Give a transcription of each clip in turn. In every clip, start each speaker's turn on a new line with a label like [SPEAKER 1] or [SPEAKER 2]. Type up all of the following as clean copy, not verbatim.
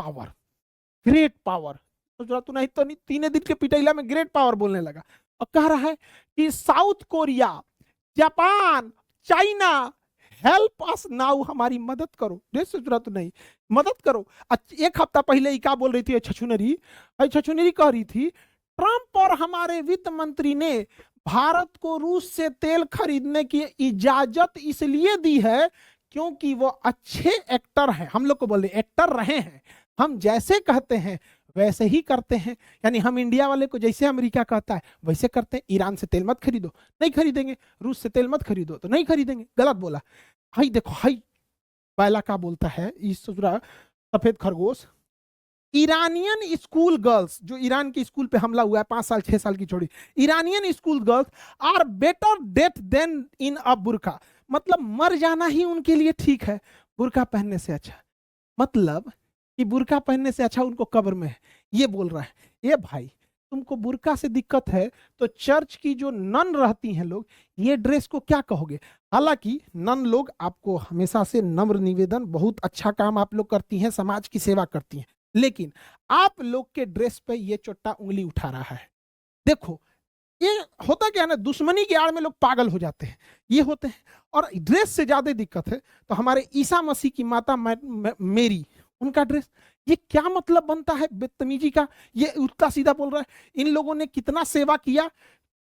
[SPEAKER 1] Power, great power. सोच रहा तू नहीं तो नहीं, 3 दिन के पिटैला में ग्रेट पावर बोलने लगा। और कह रहा है कि south Korea, Japan, China, help us now, हमारी मदद करो। सोच रहा तू नहीं, मदद करो। एक हफ्ता पहले ही क्या बोल रही थी छछुनरी कह रही थी ट्रंप और हमारे वित्त मंत्री ने भारत को रूस से तेल खरीदने की इजाजत इसलिए दी है क्योंकि वो अच्छे एक्टर हैं। हम लोग को बोल रहे एक्टर रहे हैं, हम जैसे कहते हैं वैसे ही करते हैं। यानी हम इंडिया वाले को जैसे अमेरिका कहता है वैसे करते हैं। ईरान से तेल मत खरीदो, नहीं खरीदेंगे। रूस से तेल मत खरीदो तो नहीं खरीदेंगे। गलत बोला। हाई देखो, हाई पहला क्या बोलता है इस सफेद खरगोश, ईरानियन स्कूल गर्ल्स, जो ईरान के स्कूल पे हमला हुआ है 5 साल 6 साल की छोड़ी, Iranian school girls are better death than in a burqa. मतलब मर जाना ही उनके लिए ठीक है, बुरका पहनने से अच्छा। मतलब कि बुरका पहनने से अच्छा उनको कब्र में है, ये बोल रहा है। ये भाई तुमको बुरका से दिक्कत है तो चर्च की जो नन रहती हैं लोग, ये ड्रेस को क्या कहोगे? हालांकि नन लोग आपको हमेशा से नम्र निवेदन, बहुत अच्छा काम आप लोग करती हैं, समाज की सेवा करती हैं, लेकिन आप लोग के ड्रेस पे ये चोट्टा उंगली उठा रहा है। देखो ये होता क्या है ना, दुश्मनी की आड़ में लोग पागल हो जाते हैं, ये होते हैं। और ड्रेस से ज्यादा दिक्कत है तो हमारे ईसा मसीह की माता मेरी, उनका ड्रेस, ये क्या मतलब बनता है बदतमीजी का? ये उल्टा सीधा बोल रहा है। इन लोगों ने कितना सेवा किया,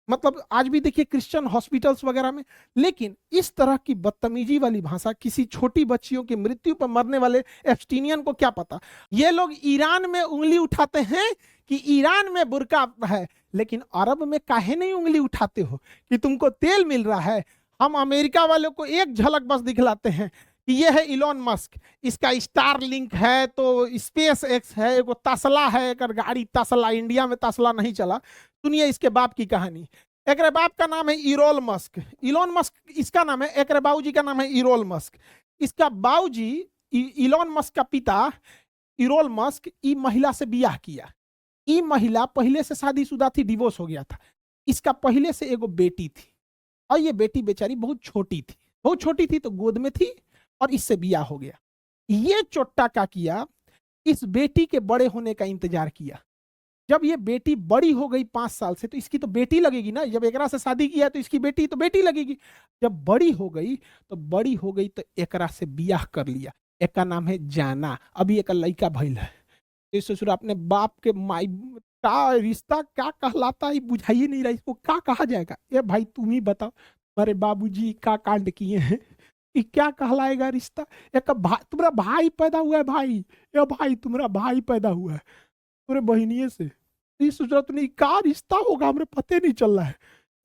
[SPEAKER 1] मतलब आज भी देखिए क्रिश्चियन हॉस्पिटल्स वगैरह में। लेकिन इस तरह की बदतमीजी वाली भाषा किसी छोटी बच्चियों की मृत्यु पर मरने वाले एब्स्टीनियन को क्या पता? ये लोग ईरान में उंगली उठाते हैं कि ईरान में बुर्का है, लेकिन अरब में काहे नहीं उंगली उठाते हो कि तुमको तेल मिल रहा है? हम अमेरिका वालों को एक झलक बस दिखलाते हैं कि ये है इलॉन मस्क, इसका स्टार लिंक है, तो स्पेस एक्स है, एक तसला है, एक गाड़ी तसला, इंडिया में तसला नहीं चला। सुनिए इसके बाप की कहानी। एक बाप का नाम है इरोल मस्क, इलॉन मस्क इसका नाम है। एक बाबूजी का नाम है इरोल मस्क। इसका बाबूजी इलॉन मस्क का पिता इरोल मस्क ई महिला से ब्याह किया। ई महिला पहले से शादीशुदा थी, डिवोर्स हो गया था। इसका पहले से एगो बेटी थी, और ये बेटी बेचारी बहुत छोटी थी, बहुत छोटी थी तो गोद में थी, और इससे ब्याह हो गया। ये चोट्टा का किया, इस बेटी के बड़े होने का इंतजार किया। जब ये बेटी बड़ी हो गई 5 साल से, तो इसकी तो बेटी लगेगी ना, जब एकरा से शादी किया तो इसकी बेटी तो बेटी लगेगी। जब बड़ी हो गई तो एकरा से ब्याह कर लिया। एक का नाम है जाना, अभी एक लड़का भइल है। ये ससुर अपने बाप के माई का रिश्ता क्या कहलाता है बुझाइए नहीं रहा, इसको क्या कहा जाएगा? ये भाई तुम ही बताओ, तुम्हारे बाबूजी क्या कांड किए हैं, ये क्या कहलाएगा रिश्ता? एक तुम्हारा भाई पैदा हुआ है, भाई, ये भाई तुम्हारा भाई पैदा हुआ है तुम्हारे बहनिए से, इस सूरत नहीं क्या रिश्ता होगा, हमें पता नहीं चल रहा है।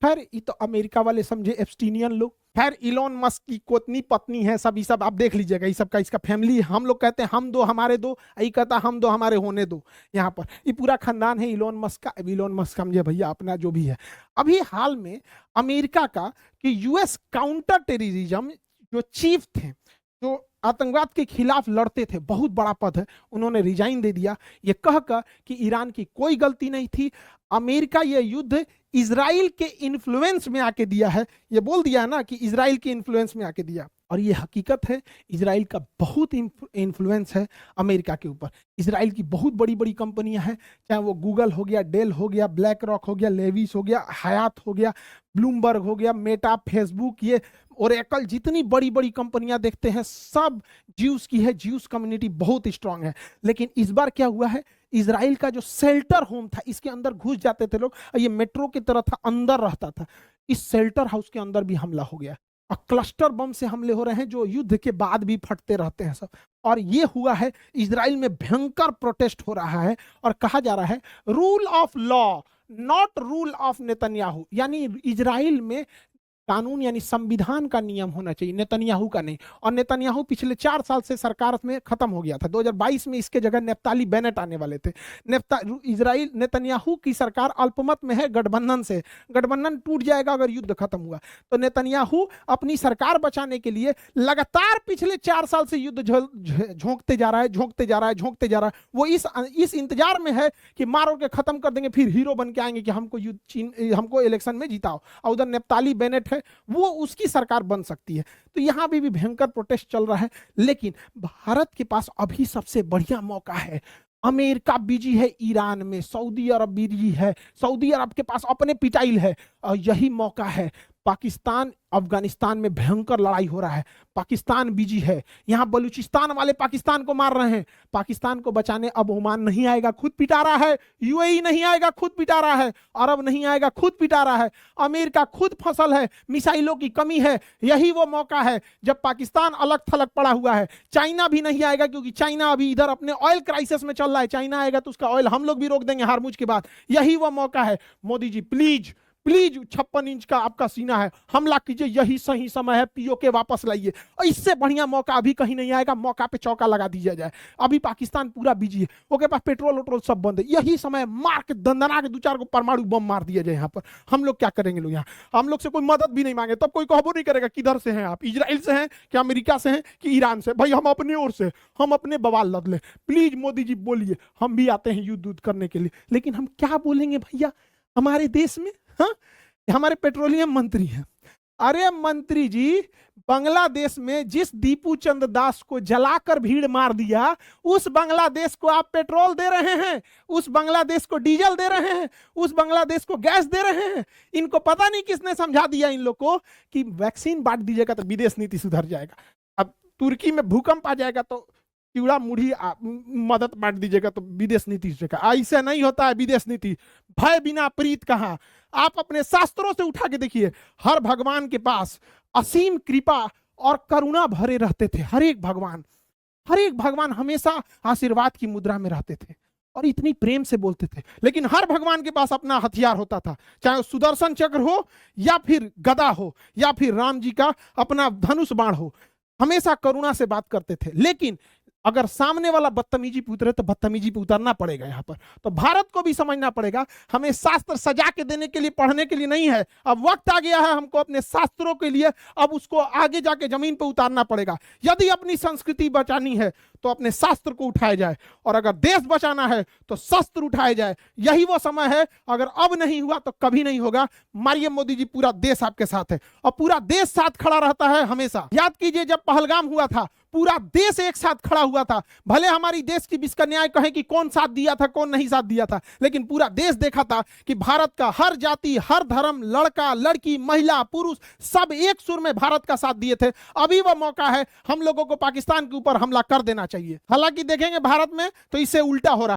[SPEAKER 1] खैर ये तो अमेरिका वाले समझे एब्स्टीनियन लोग। खैर इलॉन मस्क की कोतनी पत्नी है, सब ये सब आप देख लीजिएगा, ये सब का इसका फैमिली। हम लोग कहते हैं हम दो हमारे दो, यही कहता हम दो हमारे होने दो। यहाँ पर ये पूरा खानदान है इलॉन मस्क का। इलॉन मस्क समझे भैया अपना जो भी है। अभी हाल में अमेरिका का कि यूएस काउंटर टेररिज्म जो चीफ थे, जो आतंकवाद के खिलाफ लड़ते थे, बहुत बड़ा पद है, उन्होंने रिजाइन दे दिया, ये कहकर कि ईरान की कोई गलती नहीं थी, अमेरिका ये युद्ध इजराइल के इन्फ्लुएंस में आके दिया है। ये बोल दिया है ना कि इजराइल के इन्फ्लुएंस में आके दिया, और ये हकीकत है। इजराइल का बहुत इन्फ्लुएंस है अमेरिका के ऊपर। इजराइल की बहुत बड़ी बड़ी कंपनियां हैं, चाहे वो गूगल हो गया, डेल हो गया, ब्लैक रॉक हो गया, लेविस हो गया, हयात हो गया, ब्लूमबर्ग हो गया, मेटा, फेसबुक, ये ओरेकल, जितनी बड़ी बड़ी कंपनियां देखते हैं सब ज्यूस की है। ज्यूस कम्युनिटी बहुत स्ट्रांग है। लेकिन इस बार क्या हुआ है, इजराइल का जो शेल्टर होम था, इसके अंदर घुस जाते थे लोग, ये मेट्रो की तरह था, अंदर रहता था। इस शेल्टर हाउस के अंदर भी हमला हो गया, और क्लस्टर बम से हमले हो रहे हैं जो युद्ध के बाद भी फटते रहते हैं सब। और ये हुआ है, इजराइल में भयंकर प्रोटेस्ट हो रहा है, और कहा जा रहा है rule of law not rule of Netanyahu, यानी इजराइल में कानून यानी संविधान का नियम होना चाहिए, नेतन्याहू का नहीं। और नेतन्याहू पिछले 4 साल से सरकार में खत्म हो गया था। 2022 में इसके जगह नेफ्ताली बेनेट आने वाले थे। इजराइल नेतन्याहू की सरकार अल्पमत में है गठबंधन से, गठबंधन टूट जाएगा अगर युद्ध खत्म हुआ तो। नेतन्याहू अपनी सरकार बचाने के लिए लगातार पिछले 4 साल से युद्ध झोंकते जा रहा है, झोंकते जा रहा है, झोंकते जा रहा है। वो इस इंतजार में है कि मारो के खत्म कर देंगे, फिर हीरो बन के आएंगे कि हमको इलेक्शन में जिताओ। और उधर नेफ्ताली बेनेट है वो उसकी सरकार बन सकती है। तो यहाँ भी भयंकर प्रोटेस्ट चल रहा है, लेकिन भारत के पास अभी सबसे बढ़िया मौका है। अमेरिका बिजी है ईरान में, सऊदी अरब बिजी है, सऊदी अरब के पास अपने पिटाइल है, और यही मौका है। पाकिस्तान अफगानिस्तान में भयंकर लड़ाई हो रहा है, पाकिस्तान बिजी है, यहाँ बलूचिस्तान वाले पाकिस्तान को मार रहे हैं, पाकिस्तान को बचाने अब ओमान नहीं आएगा, खुद पिटा रहा है, यूएई नहीं आएगा, खुद पिटा रहा है, अरब नहीं आएगा, खुद पिटा रहा है, अमेरिका खुद फसल है, मिसाइलों की कमी है। यही वो मौका है जब पाकिस्तान अलग थलग पड़ा हुआ है। चाइना भी नहीं आएगा, क्योंकि चाइना अभी इधर अपने ऑयल क्राइसिस में चल रहा है, चाइना आएगा तो उसका ऑयल हम लोग भी रोक देंगे हारमुज के बाद। यही वो मौका है। Modi ji please please 56 inch का आपका सीना है, हमला कीजिए, यही सही समय है, पीओके वापस लाइए। और इससे बढ़िया मौका अभी कहीं नहीं आएगा, मौका पे चौका लगा दिया जाए। अभी पाकिस्तान पूरा बिजी है, ओके पास पेट्रोल वोट्रोल सब बंद है, यही समय मार के दंदना के 2-4 को परमाणु बम मार दिया जाए। यहाँ पर हम लोग क्या करेंगे? लोग यहाँ हम लोग से कोई मदद भी नहीं मांगे, तब कोई कहबो नहीं करेगा किधर से हैं आप, इजराइल से हैं कि अमेरिका से हैं कि ईरान से। भाई हम अपने ओर से, हम अपने बवाल लद ले। प्लीज मोदी जी बोलिए, हम भी आते हैं युद्ध करने के लिए। लेकिन हम क्या बोलेंगे भैया हमारे देश में? हाँ, हमारे पेट्रोलियम मंत्री हैं। अरे मंत्री जी, बांग्लादेश में जिस दीपू चंद्र दास को जलाकर भीड़ मार दिया, उस बांग्लादेश को आप पेट्रोल दे रहे हैं, उस बांग्लादेश को डीजल दे रहे हैं, उस बांग्लादेश को गैस दे रहे हैं। इनको पता नहीं किसने समझा दिया इन लोग को कि वैक्सीन बांट दीजिएगा तो विदेश नीति सुधर जाएगा। अब तुर्की में भूकंप आ जाएगा तो चिड़ा मुढ़ी मदद बांट दीजिएगा तो विदेश नीति सुधरेगा। ऐसे नहीं होता है विदेश नीति। भय बिना प्रीत कहाँ। आप अपने शास्त्रों से उठा के देखिए, हर भगवान के पास असीम कृपा और करुणा भरे रहते थे। हर एक भगवान हमेशा आशीर्वाद की मुद्रा में रहते थे और इतनी प्रेम से बोलते थे। लेकिन हर भगवान के पास अपना हथियार होता था, चाहे सुदर्शन चक्र हो या फिर गदा हो या फिर राम जी का अपना धनुष बाण हो, हमेशा करुणा से बात करते थे। लेकिन अगर सामने वाला बदतमीजी पे उतरे तो बदतमीजी पे उतरना पड़ेगा। यहाँ पर तो भारत को भी समझना पड़ेगा, हमें शास्त्र सजा के देने के लिए, पढ़ने के लिए नहीं है। अब वक्त आ गया है हमको अपने शास्त्रों के लिए, अब उसको आगे जाके जमीन पे उतारना पड़ेगा। यदि अपनी संस्कृति बचानी है तो अपने शास्त्र को उठाया जाए, और अगर देश बचाना है तो शस्त्र उठाए जाए। यही वो समय है, अगर अब नहीं हुआ तो कभी नहीं होगा। मारिए मोदी जी, पूरा देश आपके साथ है और पूरा देश साथ खड़ा रहता है हमेशा। याद कीजिए जब पहलगाम हुआ था, पूरा देश एक साथ खड़ा हुआ था। भले हमारी देश की विस्कन्याएं कहें कि कौन साथ दिया था कौन नहीं साथ दिया था, लेकिन पूरा देश देखा था कि भारत का हर जाति, हर धर्म, लड़का लड़की, महिला पुरुष, सब एक सुर में भारत का साथ दिए थे। अभी वह मौका है हम लोगों को पाकिस्तान के ऊपर हमला कर देना चाहिए। हालांकि देखेंगे भारत में तो इससे उल्टा हो रहा है।